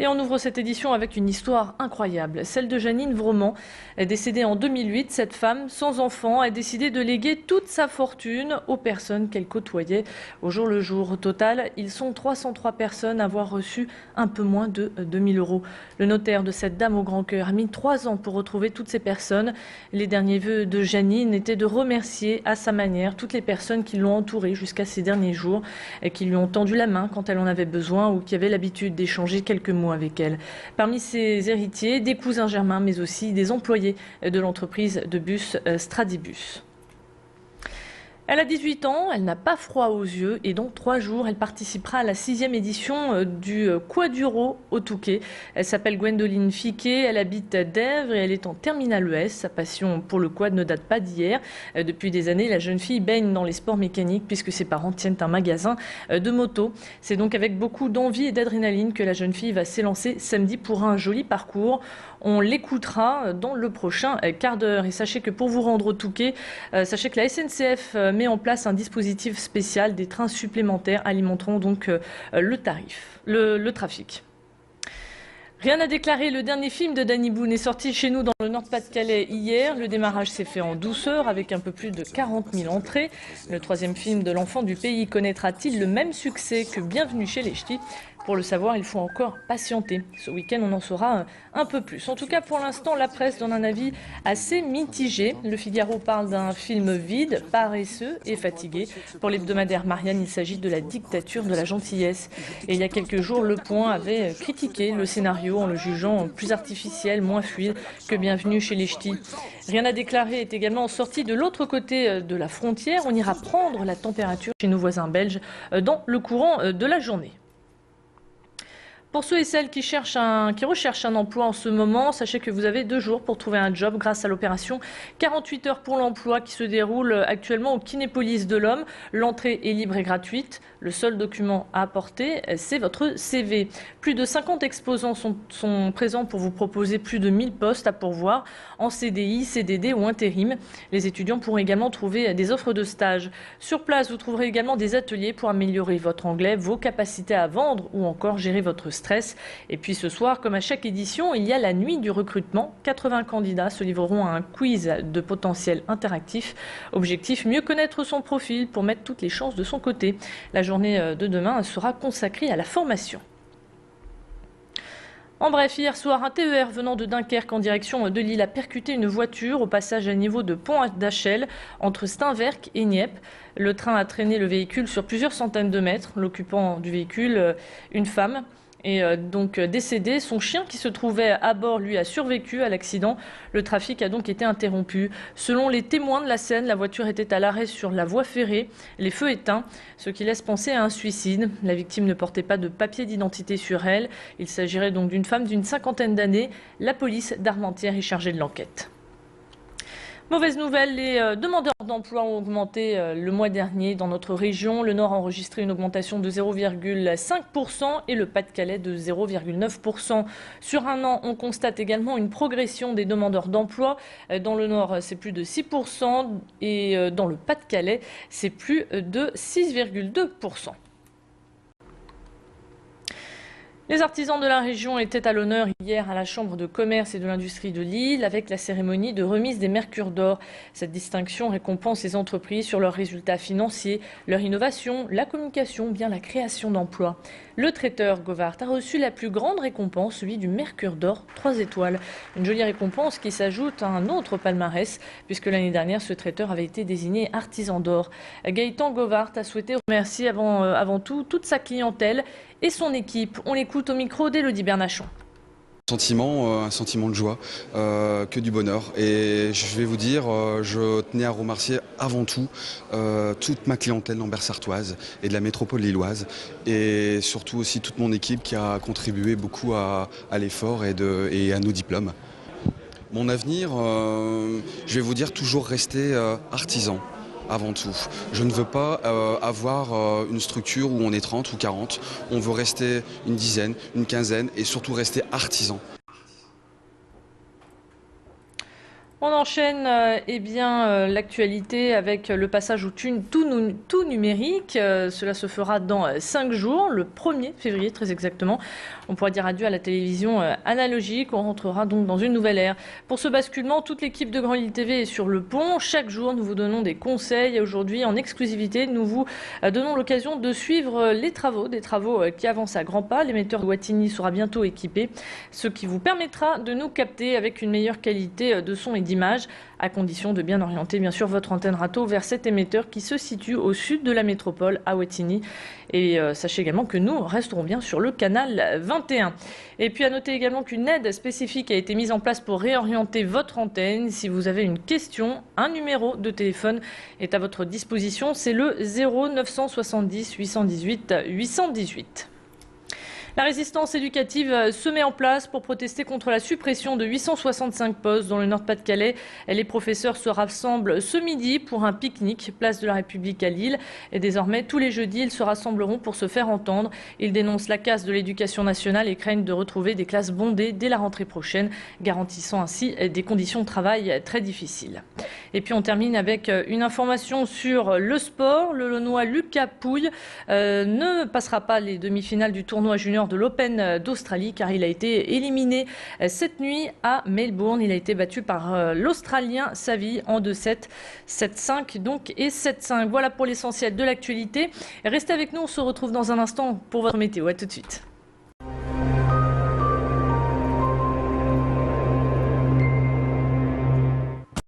Et on ouvre cette édition avec une histoire incroyable, celle de Janine Vromand. Décédée en 2008, cette femme, sans enfant, a décidé de léguer toute sa fortune aux personnes qu'elle côtoyait au jour le jour. Au total, ils sont 303 personnes à avoir reçu un peu moins de 2000 euros. Le notaire de cette dame au grand cœur a mis 3 ans pour retrouver toutes ces personnes. Les derniers vœux de Janine étaient de remercier à sa manière toutes les personnes qui l'ont entourée jusqu'à ces derniers jours, et qui lui ont tendu la main quand elle en avait besoin ou qui avaient l'habitude d'échanger quelques mots avec elle. Parmi ses héritiers, des cousins germains, mais aussi des employés de l'entreprise de bus Stradibus. Elle a 18 ans, elle n'a pas froid aux yeux et dans 3 jours, elle participera à la 6e édition du Quaduro au Touquet. Elle s'appelle Gwendoline Fiquet, elle habite à Dèvres et elle est en terminale ES. Sa passion pour le quad ne date pas d'hier. Depuis des années, la jeune fille baigne dans les sports mécaniques puisque ses parents tiennent un magasin de motos. C'est donc avec beaucoup d'envie et d'adrénaline que la jeune fille va s'élancer samedi pour un joli parcours. On l'écoutera dans le prochain quart d'heure. Et sachez que pour vous rendre au Touquet, sachez que la SNCF met en place un dispositif spécial. Des trains supplémentaires alimenteront donc le trafic. Rien à déclarer, le dernier film de Danny Boone est sorti chez nous dans le Nord-Pas-de-Calais hier. Le démarrage s'est fait en douceur avec un peu plus de 40 000 entrées. Le 3e film de l'enfant du pays connaîtra-t-il le même succès que Bienvenue chez les Ch'tis ? Pour le savoir, il faut encore patienter. Ce week-end, on en saura un peu plus. En tout cas, pour l'instant, la presse donne un avis assez mitigé. Le Figaro parle d'un film vide, paresseux et fatigué. Pour l'hebdomadaire Marianne, il s'agit de la dictature de la gentillesse. Et il y a quelques jours, Le Point avait critiqué le scénario en le jugeant plus artificiel, moins fluide que Bienvenue chez les Ch'tis. Rien à déclarer est également sorti de l'autre côté de la frontière. On ira prendre la température chez nos voisins belges dans le courant de la journée. Pour ceux et celles qui recherchent un emploi en ce moment, sachez que vous avez 2 jours pour trouver un job grâce à l'opération 48 heures pour l'emploi qui se déroule actuellement au Kinépolis de l'Homme. L'entrée est libre et gratuite. Le seul document à apporter, c'est votre CV. Plus de 50 exposants sont présents pour vous proposer plus de 1000 postes à pourvoir en CDI, CDD ou intérim. Les étudiants pourront également trouver des offres de stage. Sur place, vous trouverez également des ateliers pour améliorer votre anglais, vos capacités à vendre ou encore gérer votre stress. Et puis ce soir, comme à chaque édition, il y a la nuit du recrutement. 80 candidats se livreront à un quiz de potentiel interactif. Objectif, mieux connaître son profil pour mettre toutes les chances de son côté. La journée de demain sera consacrée à la formation. En bref, hier soir, un TER venant de Dunkerque en direction de Lille a percuté une voiture au passage à niveau de Pont d'Achel entre Steinwerk et Nieppe. Le train a traîné le véhicule sur plusieurs centaines de mètres. L'occupant du véhicule, une femme, est donc décédé. Son chien qui se trouvait à bord, lui, a survécu à l'accident. Le trafic a donc été interrompu. Selon les témoins de la scène, la voiture était à l'arrêt sur la voie ferrée, les feux éteints, ce qui laisse penser à un suicide. La victime ne portait pas de papier d'identité sur elle. Il s'agirait donc d'une femme d'une 50aine d'années. La police d'Armentières est chargée de l'enquête. Mauvaise nouvelle, les demandeurs d'emploi ont augmenté le mois dernier dans notre région. Le Nord a enregistré une augmentation de 0,5% et le Pas-de-Calais de 0,9%. Sur un an, on constate également une progression des demandeurs d'emploi. Dans le Nord, c'est plus de 6% et dans le Pas-de-Calais, c'est plus de 6,2%. Les artisans de la région étaient à l'honneur hier à la Chambre de commerce et de l'industrie de Lille avec la cérémonie de remise des Mercures d'or. Cette distinction récompense les entreprises sur leurs résultats financiers, leur innovation, la communication, bien la création d'emplois. Le traiteur Govart a reçu la plus grande récompense, celui du Mercure d'or 3 étoiles. Une jolie récompense qui s'ajoute à un autre palmarès, puisque l'année dernière, ce traiteur avait été désigné artisan d'or. Gaëtan Govart a souhaité remercier avant tout toute sa clientèle et son équipe. On l'écoute au micro d'Élodie Bernachon. Un sentiment de joie, que du bonheur. Et je vais vous dire, je tenais à remercier avant tout toute ma clientèle lambersartoise et de la métropole lilloise. Et surtout aussi toute mon équipe qui a contribué beaucoup à l'effort et à nos diplômes. Mon avenir, je vais vous dire, toujours rester artisan. Avant tout. Je ne veux pas avoir une structure où on est 30 ou 40. On veut rester une dizaine, une quinzaine et surtout rester artisan. On enchaîne l'actualité avec le passage au tout numérique. Cela se fera dans 5 jours, le 1er février très exactement. On pourra dire adieu à la télévision analogique. On rentrera donc dans une nouvelle ère. Pour ce basculement, toute l'équipe de Grand Lille TV est sur le pont. Chaque jour, nous vous donnons des conseils. Et aujourd'hui, en exclusivité, nous vous donnons l'occasion de suivre des travaux qui avancent à grands pas. L'émetteur de Wattignies sera bientôt équipé, ce qui vous permettra de nous capter avec une meilleure qualité de son et d'image, à condition de bien orienter bien sûr votre antenne râteau vers cet émetteur qui se situe au sud de la métropole à Wattignies. Et sachez également que nous resterons bien sur le canal 21. Et puis à noter également qu'une aide spécifique a été mise en place pour réorienter votre antenne. Si vous avez une question, un numéro de téléphone est à votre disposition. C'est le 0970 818 818. La résistance éducative se met en place pour protester contre la suppression de 865 postes dans le Nord-Pas-de-Calais. Les professeurs se rassemblent ce midi pour un pique-nique, place de la République à Lille. Et désormais, tous les jeudis, ils se rassembleront pour se faire entendre. Ils dénoncent la casse de l'éducation nationale et craignent de retrouver des classes bondées dès la rentrée prochaine, garantissant ainsi des conditions de travail très difficiles. Et puis on termine avec une information sur le sport. Le Launois Lucas Pouille ne passera pas les demi-finales du tournoi junior de l'Open d'Australie car il a été éliminé cette nuit à Melbourne. Il a été battu par l'Australien Saville en 2-7, 7-5 donc et 7-5. Voilà pour l'essentiel de l'actualité. Restez avec nous, on se retrouve dans un instant pour votre météo. À tout de suite.